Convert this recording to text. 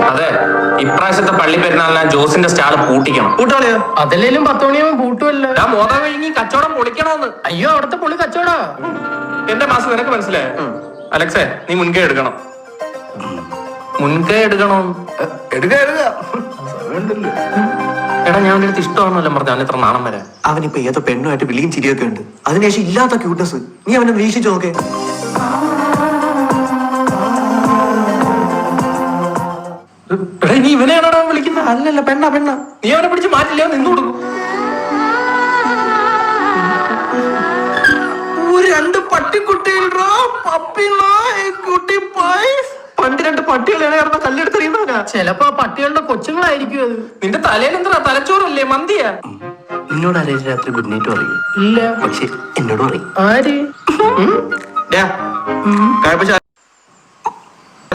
അതെ, ഇപ്രാവശ്യത്തെ പള്ളി പെരുന്നാളിന് ജോസിന്റെ സ്റ്റാള് പൂട്ടിക്കണം. പൂട്ടാളിയോ? അതിലേലും 10 മണിയാകുമ്പോൾ പൂട്ടുമല്ലോ. ഞാൻ മോദം കഴിഞ്ഞ് കച്ചവടം പൊളിക്കണോന്ന്. അയ്യോ, അവിടുത്തെ പൊളി കച്ചവടാ. എന്റെ മാസം നിനക്ക് മനസ്സിലായോ? അലക്സേ, നീ മുൻകൈ എടുക്കണം. മുൻകൈ എടുക്കണം. എടാ, ഞാൻ അടുത്ത് ഇഷ്ടമാണെന്നല്ല പറഞ്ഞു. അവൻ ഇത്ര നാണം വരാൻ. അവനിപ്പോ ഏതോ പെണ്ണുമായിട്ട് വിളിയും ചിരിയൊക്കെ ഉണ്ട്. അതിനുശേഷം ഇല്ലാത്ത ക്യൂട്ട്നെസ്. നീ അവനെ വീക്ഷിച്ചു നോക്കേ. എടാ, നീ ഇവനെയാണോ വിളിക്കുന്നത്? അല്ലല്ല, പെണ്ണ. നീ അവനെ പിടിച്ച് മാറ്റില്ല, നിന്നു കൊടുക്കും. രണ്ട് പട്ടിക്കുട്ടികളോ പണ്ട് 2 പട്ടികളെ കല്ലെടുത്തെറിയുന്നവനാ. ചിലപ്പോ ആ പട്ടികളുടെ കൊച്ചുങ്ങളായിരിക്കും അത്. നിന്റെ തലയിൽ എന്താ തലച്ചോറല്ലേ? മന്തിയാ? നിന്നോട് ആരെയും രാത്രി ഗുഡ് നൈറ്റ് പറയും? ഇല്ല. പക്ഷെ എന്നോട് പറയും. ആര്?